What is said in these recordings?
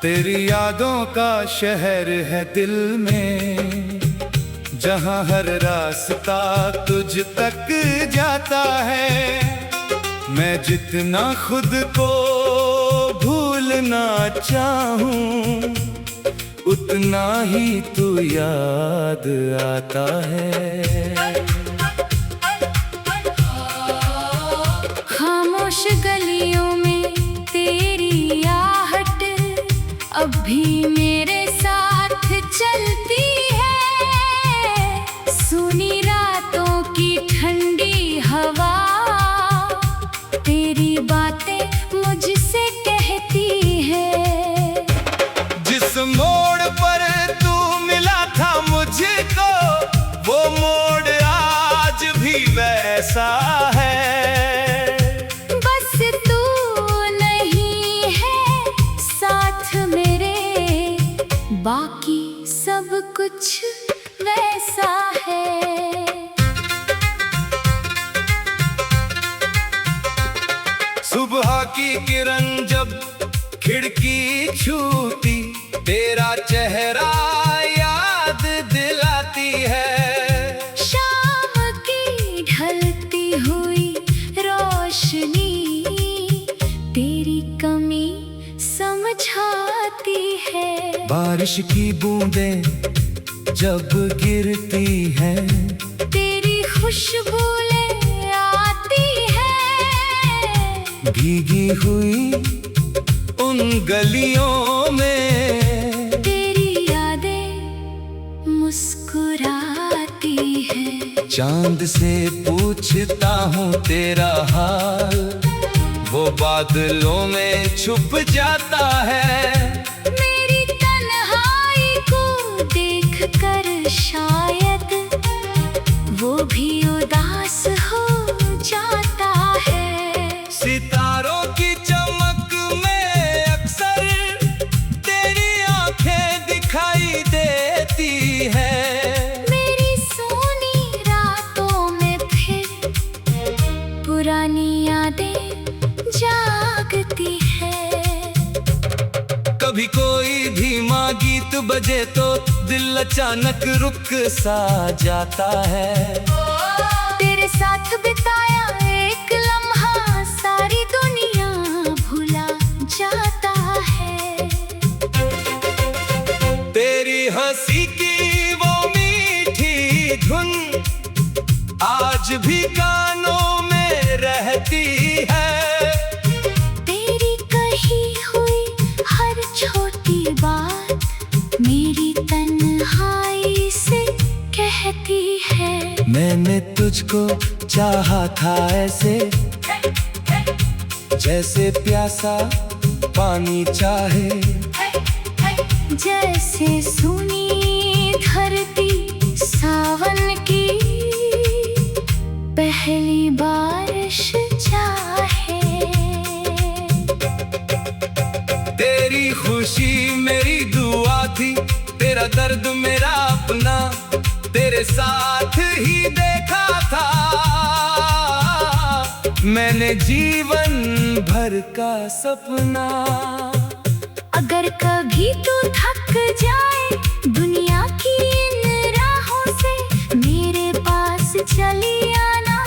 तेरी यादों का शहर है दिल में, जहाँ हर रास्ता तुझ तक जाता है। मैं जितना खुद को भूलना चाहूँ, उतना ही तू याद आता है। खामोश गलियों में तेरी आहट अब भी मेरे साथ चलती है। सुनी रातों की ठंडी हवा तेरी बातें मुझसे कहती है। जिस मोड़ पर तू मिला था मुझको, वो मोड़ आज भी वैसा है। बस तू नहीं है साथ मेरे, बाकी सब कुछ वैसा है। सुबह की किरण जब खिड़की छूती, तेरा चेहरा याद दिलाती है। शाम की ढलती हुई रोशनी तेरी कमी समझाती है। बारिश की बूंदें जब गिरती हैं, तेरी खुशबू ले आती है। भीगी हुई उन गलियों में तेरी यादें मुस्कुराती है। चांद से पूछता हूँ तेरा हाल, वो बादलों में छुप जाता है। मेरी तन्हाई को देखकर शायद वो भी उदास हो जाता है। सितारों की चमक में अक्सर तेरी आंखें दिखाई देती है। मेरी सोनी रातों में फिर पुरानी यादें जागती है। कभी कोई धीमा गीत बजे तो दिल अचानक रुक सा जाता है। तेरे साथ बिताया एक लम्हा सारी दुनिया भुला जाता है। तेरी हंसी की वो मीठी धुन आज भी कानों में रहती है। तेरी कही हुई हर छोटी बात मेरी तन्हाई से कहती है। मैंने तुझको चाहा था ऐसे, जैसे प्यासा पानी चाहे। जैसे सुनी धरती सावन की पहली बारिश चाहे। तेरी खुशी मेरी दुआ थी, तेरा दर्द मेरा अपना, तेरे साथ ही देखा था मैंने जीवन भर का सपना। अगर कभी तू थक जाए दुनिया की इन राहों से, मेरे पास चली आना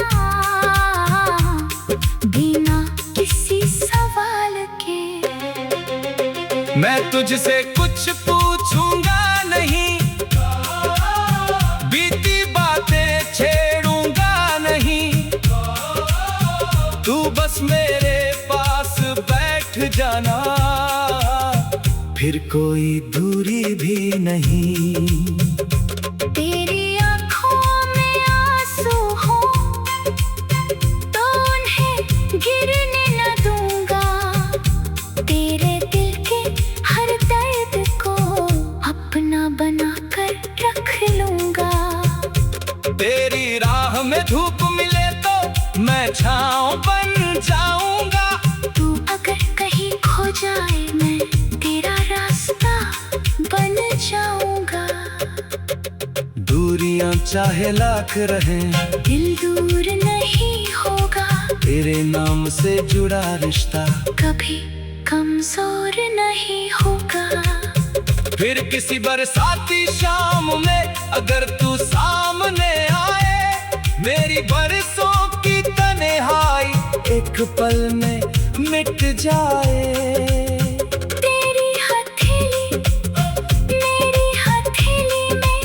बिना किसी सवाल के। मैं तुझसे कुछ पूछूंगा नहीं, बीती बातें छेड़ूंगा नहीं। तू बस मेरे पास बैठ जाना, फिर कोई दूरी भी नहीं। तेरी आँखों में आंसू हो तो उन्हें गिरने न दूंगा। तेरे दिल के हर दर्द को अपना बनाकर रख लूंगा। तेरी राह में धूप मिले तो मैं छाँव बन जाऊंगा। तू अगर कहीं खो जाए मैं तेरा रास्ता बन जाऊंगा। दूरियां चाहे लाख रहें, दिल दूर नहीं होगा। तेरे नाम से जुड़ा रिश्ता कभी कमजोर नहीं होगा। फिर किसी बरसाती शाम में अगर तू सामने आए, मेरी बरसों की तन्हाई एक पल में मिट जाए। तेरी हथेली मेरी हथेली में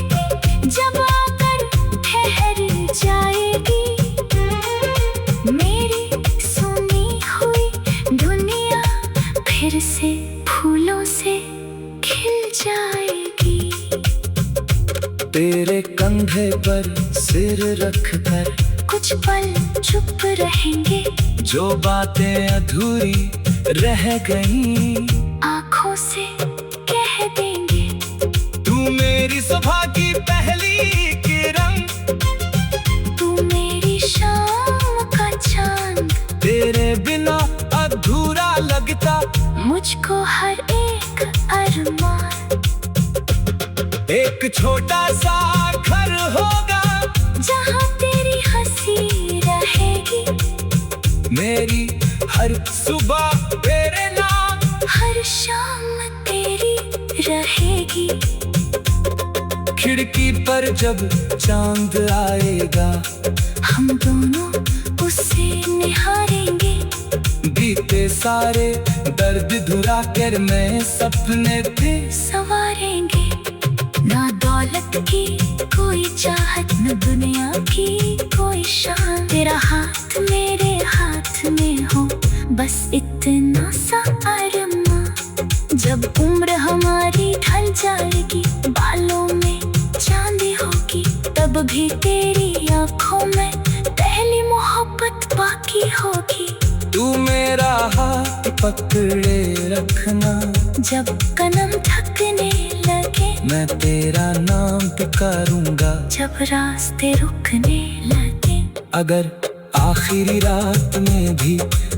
जब आकर ठहर जाएगी, मेरी सुनी हुई दुनिया फिर से फूलों से खिल जाएगी। तेरे कंधे पर सिर रखकर कुछ पल चुप रहेंगे, जो बातें अधूरी रह गईं आंखों से कह देंगे। तू मेरी सुबह की पहली किरण, तू मेरी शाम का चांद, तेरे बिना अधूरा लगता मुझको हर एक अरमान। एक छोटा सा घर होगा जहाँ तेरी हंसी रहेगी, मेरी हर सुबह तेरे नाम, हर शाम तेरी रहेगी। खिड़की पर जब चांद आएगा, हम दोनों उसे निहारेंगे। बीते सारे दर्द धुरा कर मैं सपने थे संवारेंगे। ना दौलत की कोई चाहत, न दुनिया की कोई शान, तेरा हाथ मेरे हाथ में हो, बस इतना सा अरमा। जब उम्र हमारी ढल जाएगी, बालों में चांदी होगी, तब भी तेरी आंखों में पहली मोहब्बत बाकी होगी। तू मेरा हाथ पकड़े रखना, जब कदम थकने लगे, मैं तेरा नाम पुकारूंगा। जब रास्ते रुकने लगे, अगर आखिरी रात में भी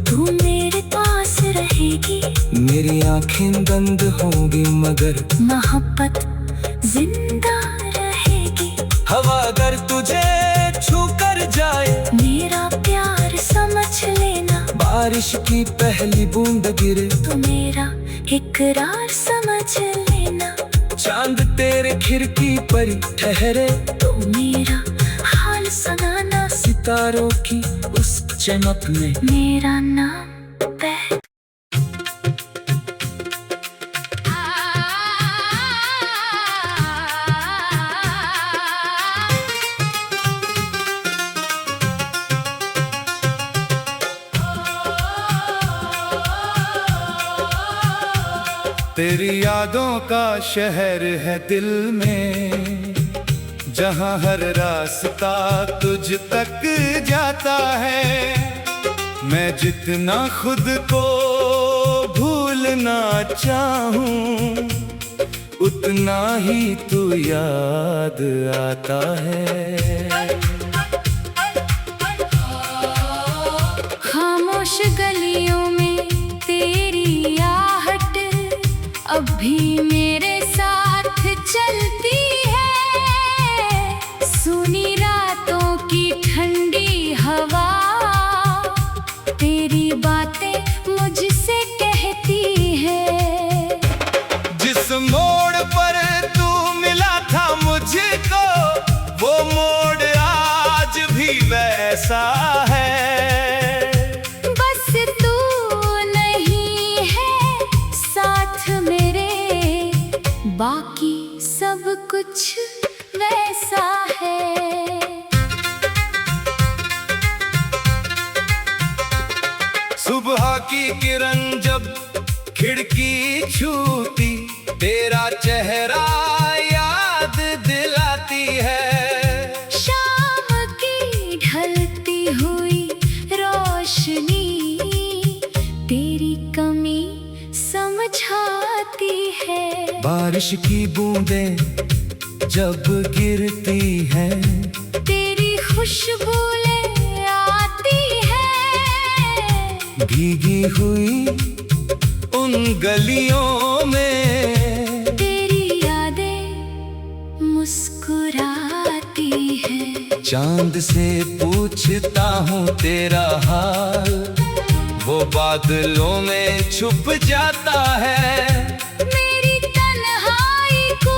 तू मेरे पास रहेगी, मेरी आंखें बंद होंगी मगर मोहब्बत जिंदा रहेगी। हवा अगर तुझे छू कर जाए, मेरा प्यार समझ लेना, बारिश की पहली बूंद गिरे, तू मेरा इकरार समझ लेना। चांद तेरे खिड़की पर ठहरे, तू मेरा हाल सुनाना, सितारों की उस चमक में मेरा नाम बह। तेरी यादों का शहर है दिल में, जहाँ हर रास्ता तुझ तक जाता है। मैं जितना खुद को भूलना चाहूँ, उतना ही तू याद आता है। खामोश गलियों में तेरी आहट अब भी मेरे साथ चलती है। सुनी रातों की ठंडी हवा तेरी बातें मुझसे कहती है। जिस मोड़ पर तू मिला था मुझको, वो मोड़ आज भी वैसा है। बस तू नहीं है साथ मेरे, बाकी सब कुछ वैसा है। सुबह की किरण जब खिड़की छूती, तेरा चेहरा याद दिलाती है। शाम की ढलती हुई रोशनी तेरी कमी समझाती है। बारिश की बूंदें जब गिरती हैं, तेरी खुशबू ले आती है। भीगी हुई उन गलियों में तेरी यादें मुस्कुराती है। चांद से पूछता हूँ तेरा हाल, वो बादलों में छुप जाता है। मेरी तन्हाई को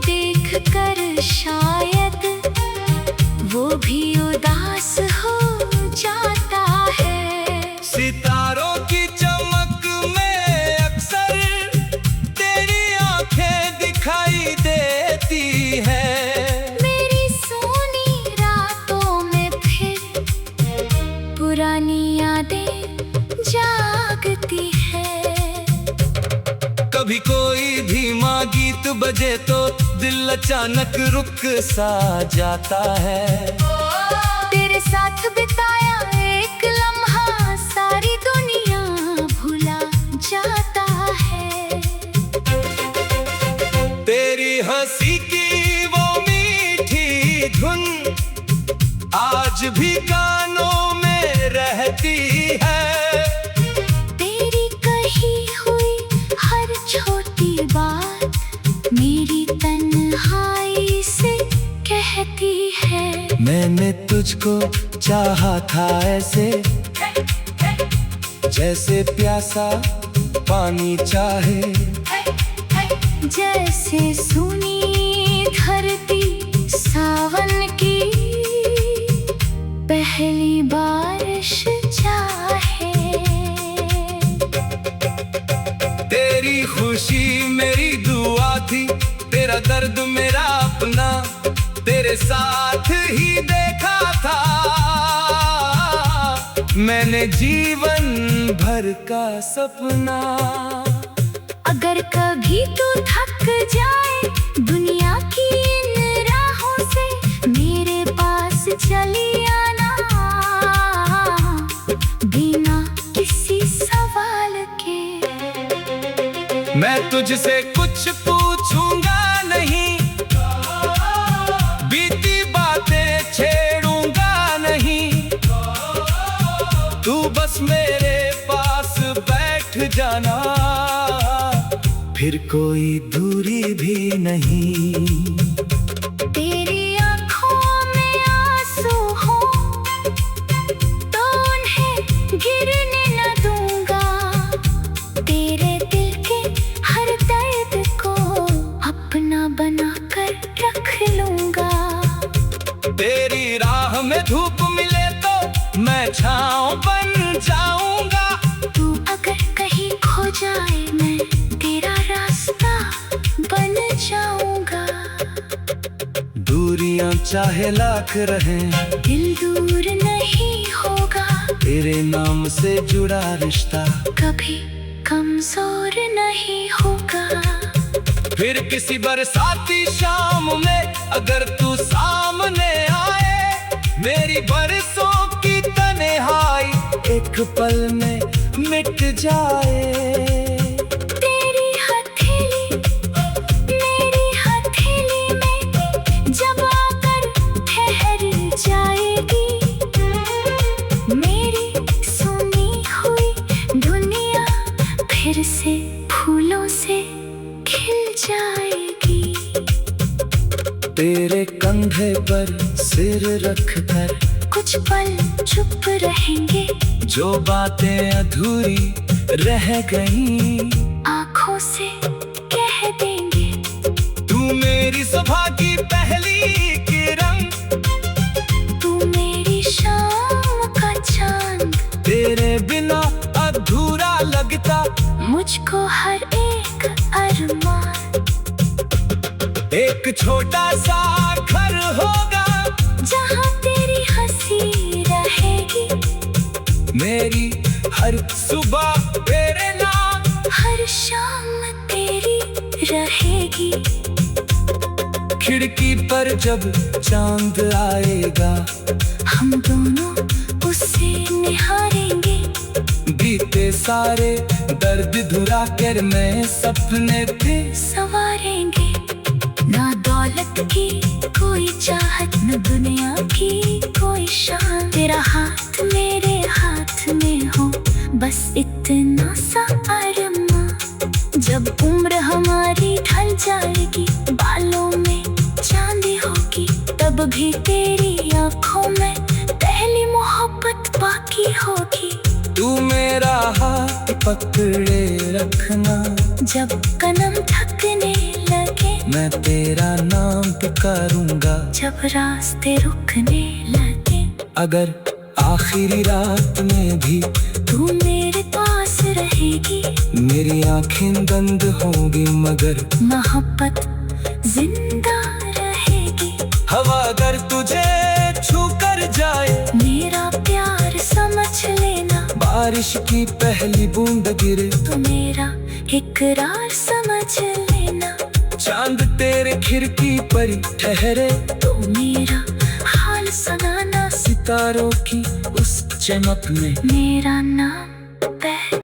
देखकर शायद वो भी उदास हो जाता है। सितारों की चमक में अक्सर तेरी आंखें दिखाई देती है। मेरी सोनी रातों में फिर पुरानी यादें जागती है। कभी कोई धीमा गीत बजे तो दिल अचानक रुक सा जाता है। तेरे साथ बिताया एक लम्हा सारी दुनिया भुला जाता है। तेरी हंसी की वो मीठी धुन आज भी कानों में रहती है। तेरी कही हुई हर छोटी बात मेरी तन्हाई से कहती है। मैंने तुझको चाहा था ऐसे, जैसे प्यासा पानी चाहे। जैसे सुनी धरती सावन की पहली बारिश चाहे। तेरी खुशी मेरी दुआ थी, तेरा दर्द मेरा अपना, तेरे साथ ही देखा था मैंने जीवन भर का सपना। अगर कभी तू थक जाए दुनिया की इन राहों से, मेरे पास चली आना बिना किसी सवाल के। मैं तुझसे कुछ पूछूंगा नहीं, बीती बातें छेड़ूंगा नहीं। तू बस मेरे पास बैठ जाना, फिर कोई दूरी भी नहीं। तेरी आँखों में आंसू हो तो उन्हें गिरने न दूंगा। तेरे दिल के हर दर्द को अपना बनाकर रख लूंगा। तेरी राह में धूप मिले तो मैं छाँव बन जाऊंगा। तू अगर कहीं खो जाए मैं तेरा रास्ता बन जाऊंगा। दूरियां चाहे लाख रहें, दिल दूर नहीं होगा। तेरे नाम से जुड़ा रिश्ता कभी कमजोर नहीं होगा। फिर किसी बरसाती शाम में अगर तू सामने आए, मेरी बरसों की तन्हाई एक पल में मिट जाए। तेरी हथेली मेरी हथेली में जब आकर ठहर जाएगी, मेरी सुनी हुई दुनिया फिर से फूलों से खिल जाएगी। तेरे कंधे पर सिर रख कर कुछ पल चुप रहेंगे, जो बातें अधूरी रह गई आंखों से कह देंगे। तू मेरी सुबह की पहली किरण, तू मेरी शाम का चांद। तेरे बिना अधूरा लगता मुझको हर एक अरमान। एक छोटा सा घर होगा जहाँ तेरी हंसी रहेगी, मेरी हर सुबह तेरे नाम, हर शाम तेरी रहेगी। खिड़की पर जब चांद आएगा, हम दोनों उसे निहारेंगे। बीते सारे दर्द धुरा कर मैं सपने पे संवारेंगे। ना दौलत की कोई चाहत, न दुनिया की कोई शान। तेरा हाथ मेरे हाथ में हो, बस इतना सा अरमा। जब उम्र हमारी ढल जाएगी, बालों में चांदी होगी, तब भी तेरी आंखों में पहली मोहब्बत बाकी होगी। तू मेरा मेरा हाथ पकड़े रखना, जब कदम थकने लगे मैं तेरा नाम पुकारूंगा, जब रास्ते रुकने लगे। अगर आखिरी रात में भी तू मेरे पास रहेगी, मेरी आंखें बंद होंगी मगर मोहब्बत जिंदा रहेगी। हवा अगर तुझे छू कर जाए, मेरा प्यार समझ लेना, बारिश की पहली बूंद गिरे तू मेरा इकरार समझ लेना। चांद तेरे खिड़की पर ठहरे, तू मेरा हाल सुनाना, सितारों की उस चमक में मेरा नाम बह।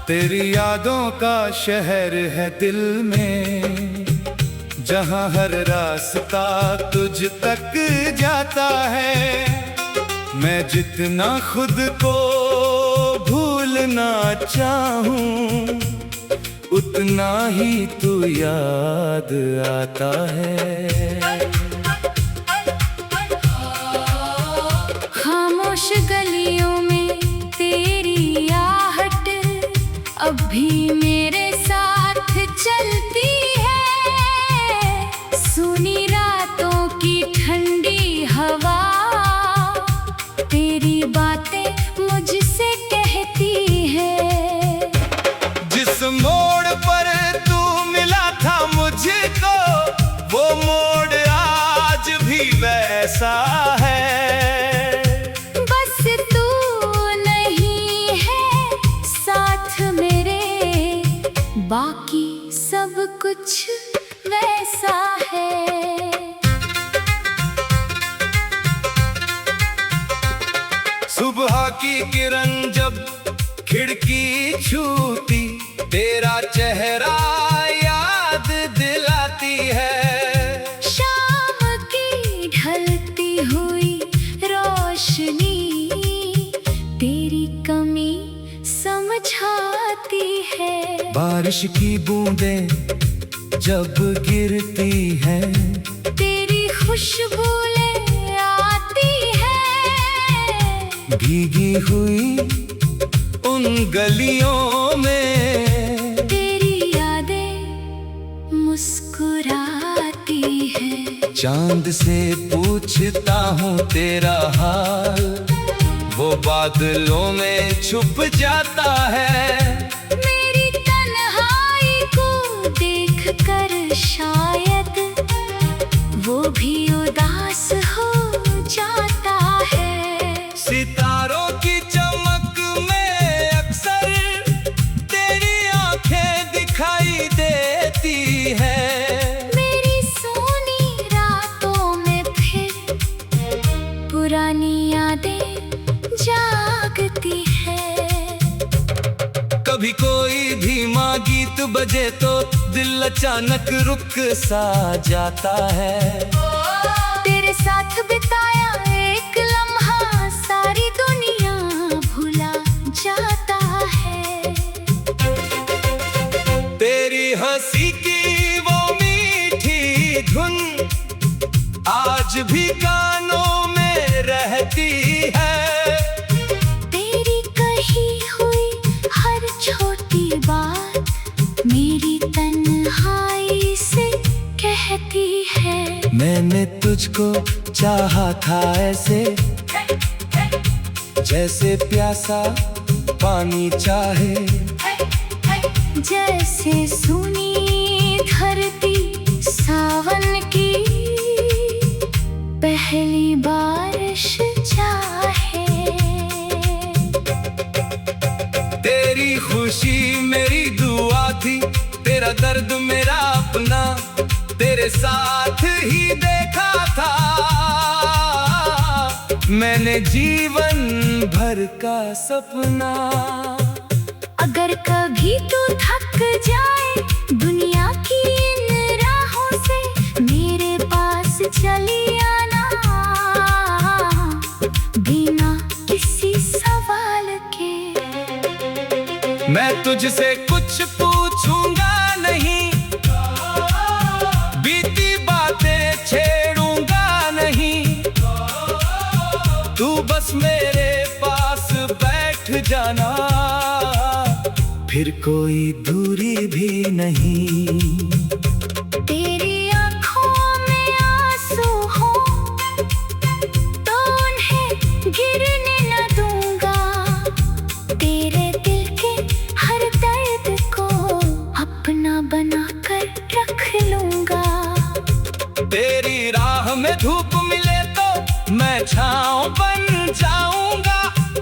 तेरी यादों का शहर है दिल में, जहाँ हर रास्ता तुझ तक जाता है। मैं जितना खुद को भूलना चाहूँ, उतना ही तू याद आता है। खामोश गलियों में तेरी आहट अब भी मेरे साथ चलती है। सुनी रातों की ठंडी हवा तेरी बातें मुझसे कहती है। जिस मोड़ पर तू मिला था मुझको, वो मोड़ आज भी वैसा है। बस तू नहीं है साथ मेरे, बाकी सब कुछ वैसा है। सुबह की किरण जब खिड़की छूती, तेरा चेहरा याद दिलाती है। शाम की ढलती हुई रोशनी तेरी कमी समझाती है। बारिश की बूंदें जब गिरती हैं, तेरी खुशबू ले आती है। भीगी हुई उन गलियों में तेरी यादें मुस्कुराती है। चांद से पूछता हूँ तेरा हाल, वो बादलों में छुप जाता है। मेरी तन्हाई को देखकर शायद वो भी उदास हो जाता है। सितारों की चमक में अक्सर तेरी आंखें दिखाई देती है। मेरी सोनी रातों में फिर पुरानी यादें जागती है। कभी कोई धीमा गीत बजे तो दिल अचानक रुक सा जाता है। तेरे साथ बिताया एक लम्हा सारी दुनिया भुला जाता है। तेरी हंसी की वो मीठी धुन आज भी कानों में रहती है। तेरी कही हुई हर छोटी बात मेरी तन्हाई से कहती है। मैंने तुझको चाहा था ऐसे, जैसे प्यासा पानी चाहे। जैसे सुनी धरती सावन की पहली बारिश चाहे। तेरी खुशी मेरी दुआ थी, तेरा दर्द मेरा अपना, तेरे साथ ही देखा था मैंने जीवन भर का सपना। अगर कभी तू थक जाए दुनिया की इन राहों से, मेरे पास चली आना बिना किसी मैं तुझसे कुछ पूछूंगा नहीं, बीती बातें छेड़ूंगा नहीं। तू बस मेरे पास बैठ जाना, फिर कोई दूरी भी नहीं। तेरी आँखों में आंसू हो तो उन्हें गिरने न दूंगा। तेरे दिल के हर दर्द को अपना बनाकर रख लूंगा। तेरी राह में धूप मिले तो मैं छाँव बन जाऊंगा।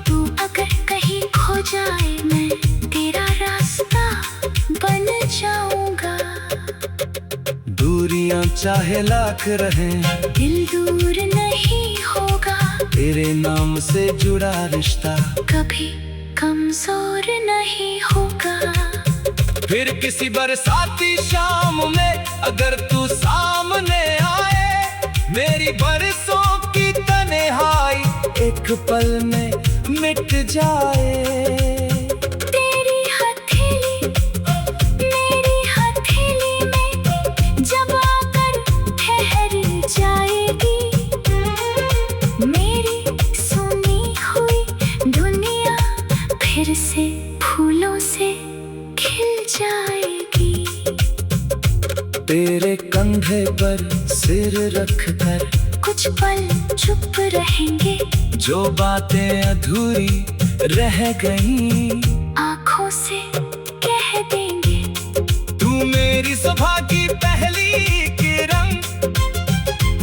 तू अगर कहीं खो जाए मैं तेरा रास्ता बन जाऊंगा। दूरियां चाहे लाख रहें, दिल दूर नहीं होगा। तेरे नाम से जुड़ा रिश्ता कभी कमजोर नहीं होगा। फिर किसी बरसाती शाम में अगर तू सामने आए, मेरी बरसों की तन्हाई एक पल में मिट जाए। तेरी हथेली मेरी हथेली में जब आकर ठहर जाएगी, मेरी सुनी हुई दुनिया फिर से फूलों से खिल जाएगी। तेरे कंधे पर सिर रखकर कुछ पल चुप रहेंगे, जो बातें अधूरी रह गई आंखों से कह देंगे। तू मेरी सुबह की पहली किरण,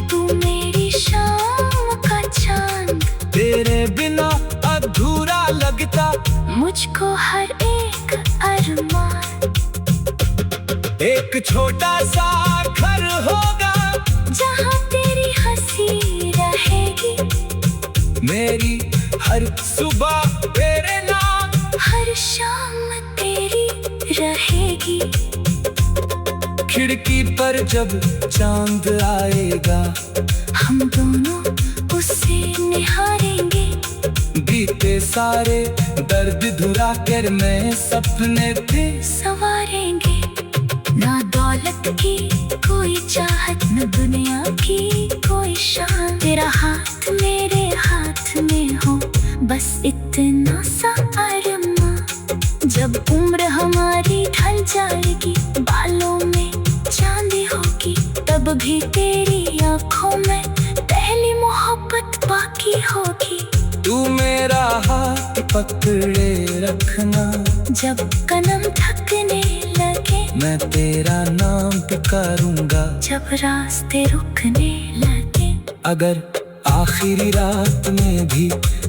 तू मेरी शाम का चांद। तेरे बिना अधूरा लगता मुझको हर एक अरमान। एक छोटा सा घर होगा जहाँ तेरी हंसी रहेगी, मेरी हर सुबह तेरे नाम, हर शाम तेरी रहेगी। खिड़की पर जब चांद आएगा, हम दोनों उसे निहारेंगे। बीते सारे दर्द धुरा कर मैं सपने पे संवारेंगे। ना दौलत की कोई चाहत, न दुनिया की कोई शान। तेरा हाथ मेरे हाथ में हो, बस इतना सा अरमान। जब उम्र हमारी ढल जाएगी, बालों में चांदी होगी, तब भी तेरी आंखों में पहली मोहब्बत बाकी होगी। तू मेरा हाथ पकड़े रखना, जब कदम थकने लगे मैं तेरा नाम पुकारूंगा। जब रास्ते रुकने लगे, अगर आखिरी रात में भी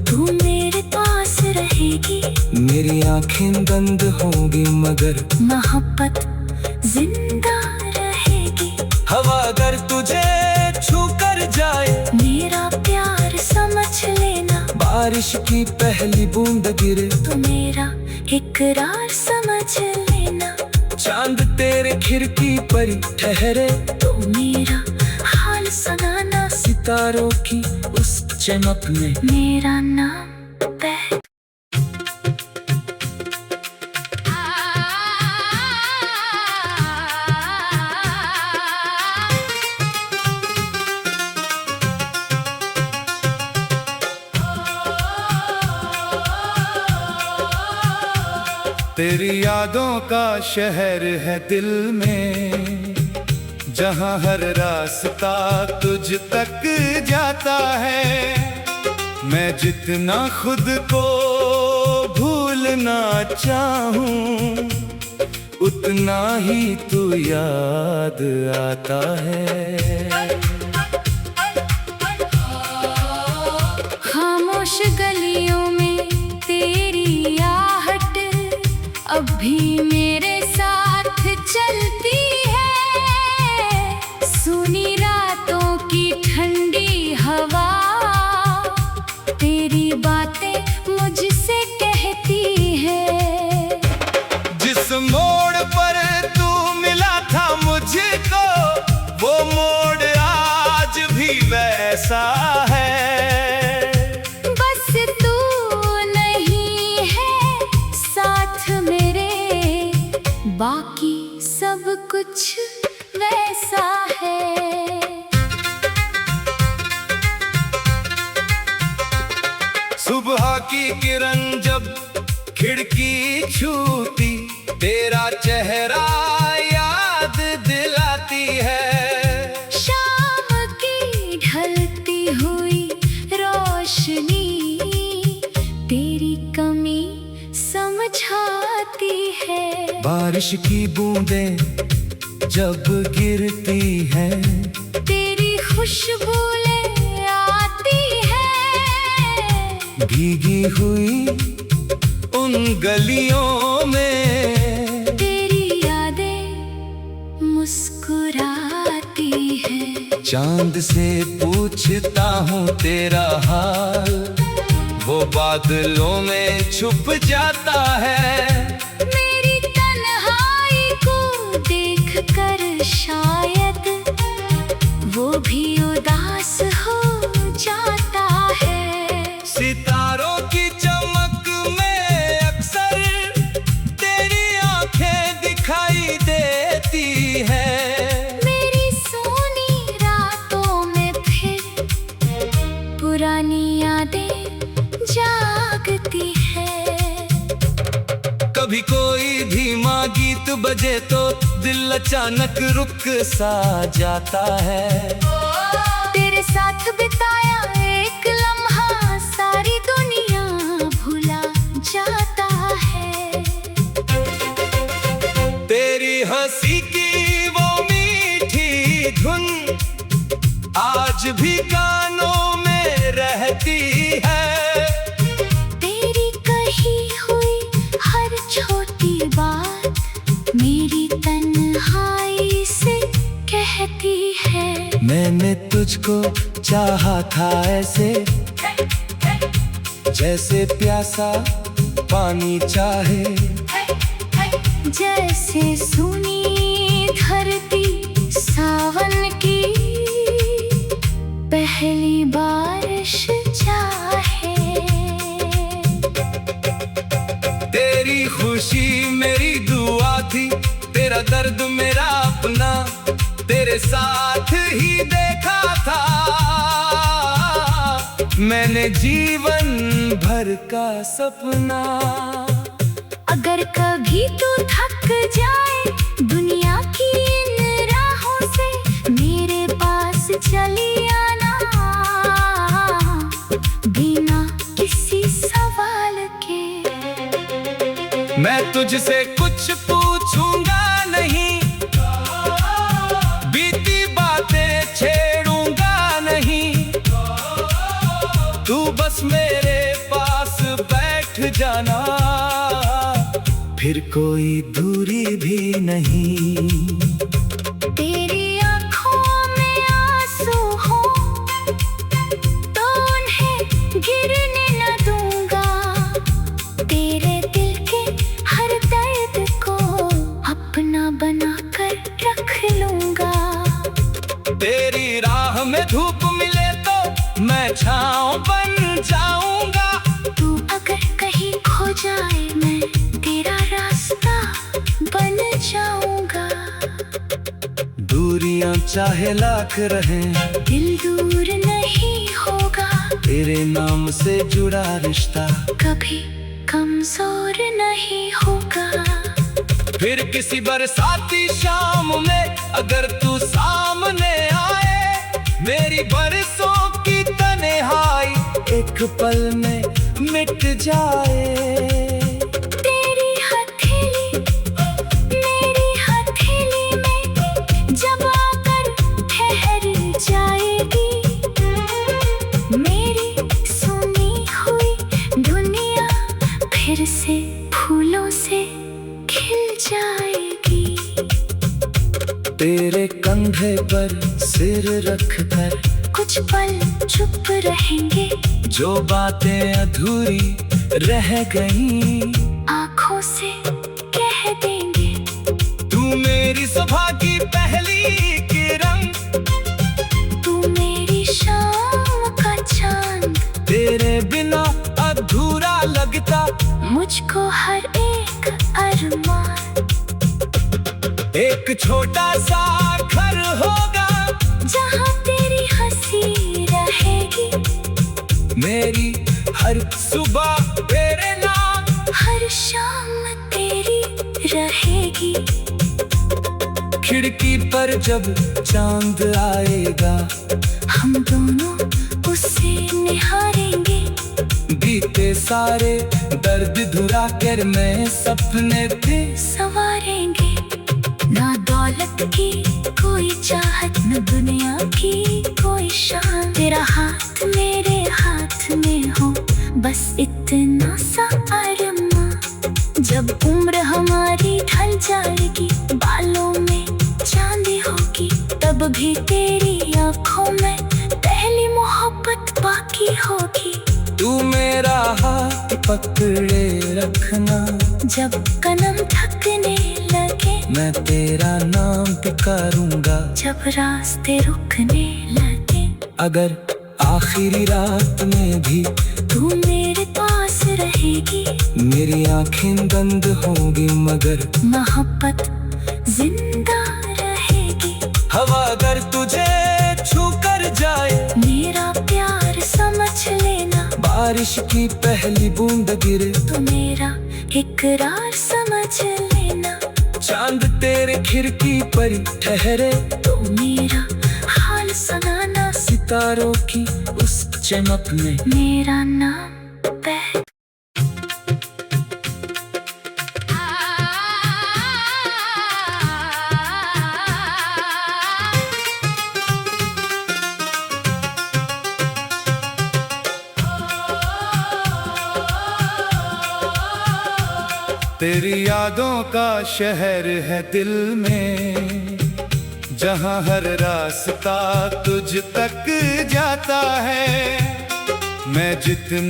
तू मेरे पास रहेगी। मेरी आंखें बंद होंगी मगर मोहब्बत जिंदा रहेगी। हवा अगर तुझे छू कर जाए, मेरा प्यार समझ लेना। बारिश की पहली बूंद गिरे तू मेरा इकरार समझ लेना। चांद तेरे खिड़की पर ठहरे, तू मेरा हाल सुनाना। सितारों की उस चमक में मेरा नाम बह तेरी यादों का शहर है दिल में, जहाँ हर रास्ता तुझ तक जाता है। मैं जितना खुद को भूलना चाहूँ, उतना ही तू याद आता है। खामोश गलियों में तेरी आहट अब भी मेरे साथ चलती है। सुनी रातों की ठंडी हवा तेरी बातें मुझसे कहती है। जिस मोड़ पर तू मिला था मुझको, वो मोड़ आज भी वैसा है। बस तू नहीं है साथ में, कुछ वैसा है। सुबह की किरण जब खिड़की छूती, तेरा चेहरा याद दिलाती है। शाम की ढलती हुई रोशनी तेरी कमी समझाती है। बारिश की बूंदें जब गिरती हैं, तेरी खुशबू ले आती है। भीगी हुई उन गलियों में तेरी यादें मुस्कुराती है। चांद से पूछता हूँ तेरा हाल, वो बादलों में छुप जाता है। मेरी तन्हाई को देखकर शायद वो भी उदास हो जाता है। सितारों की चमक में अक्सर तेरी आंखें दिखाई देती है। मेरी सोनी रातों में फिर पुरानी यादें जागती है। कभी कोई धीमा गीत बजे तो दिल अचानक रुक सा जाता है। तेरे साथ बिताया एक लम्हा सारी दुनिया भुला जाता है। तेरी हंसी की वो मीठी धुन आज भी कानों में रहती है। तेरी कही हुई हर छोटी बात मेरी तन्हाई से कहती है। मैंने तुझको चाहा था ऐसे, जैसे प्यासा पानी चाहे। जैसे सुनी धरती सावन की पहली बारिश चाहे। तेरी खुशी मेरी दुआ थी, तेरा दर्द मेरा अपना, तेरे साथ ही देखा था मैंने जीवन भर का सपना। अगर कभी तू थक जाए दुनिया की इन राहों से, मेरे पास चली आना बिना किसी सवाल के। मैं तुझसे कुछ पूछूंगा नहीं, बीती बातें छेड़ूंगा नहीं। तू बस मेरे पास बैठ जाना, फिर कोई दूरी भी नहीं। तेरी आँखों में आंसू हो तो उन्हें गिरने न दूंगा। तेरे दिल के हर दर्द को अपना बनाकर रख लूंगा। तेरी राह में धूप मिले तो मैं छाँव बन जाऊंगा। तू अगर कहीं खो जाए मैं तेरा रास्ता बन जाऊंगा। दूरियां चाहे लाख रहें, दिल दूर नहीं होगा। तेरे नाम से जुड़ा रिश्ता कभी कमजोर नहीं होगा। फिर किसी बरसाती शाम में अगर तू सामने आए, मेरी बरसों की तन्हाई एक पल में मिट जाए। तेरी हथेली मेरी हथेली में जब आकर ठहर जाएगी, मेरी सुनी हुई दुनिया फिर से फूलों से खिल जाएगी। तेरे कंधे पर सिर रखकर कुछ पल चुप रहेंगे, जो बातें अधूरी रह गई आंखों से कह देंगे। तू मेरी सुबह की पहली किरण, तू मेरी शाम का चांद। तेरे बिना अधूरा लगता मुझको हर एक अरमान। एक छोटा सा घर होगा जहाँ तेरी हंसी रहेगी, मेरी हर सुबह तेरे नाम, हर शाम तेरी रहेगी। खिड़की पर जब चांद आएगा, हम दोनों उसे निहारेंगे, बीते सारे दर्द धुरा कर मैं सपने थे संवारेंगे। ना दौलत की कोई चाहत, न दुनिया की कोई शान, तेरा हाथ मेरे हाथ में हो, बस इतना सा अरमा। जब उम्र हमारी ढल जाएगी, बालों में चांदी होगी, तब भी तेरी आंखों में पहली मोहब्बत बाकी होगी। तू मेरा हाथ पकड़े रखना, जब कदम थकने लगे, मैं तेरा नाम पुकारूंगा, जब रास्ते रुकने लगे। अगर आखिरी रात में भी तू मेरे पास रहेगी, मेरी आंखें बंद होंगी मगर मोहब्बत जिंदा रहेगी। हवा अगर तुझे छू कर जाए, मेरा प्यार समझ लेना, बारिश की पहली बूंद गिरे, तू मेरा इकरार समझ लेना। चांद तेरे खिड़की पर ठहरे, तू मेरा हाल सुनाना, सितारों की उस चमक में मेरा नाम बह। तेरी यादों का शहर है दिल में, जहाँ हर रास्ता तुझ तक जाता है। मैं जितना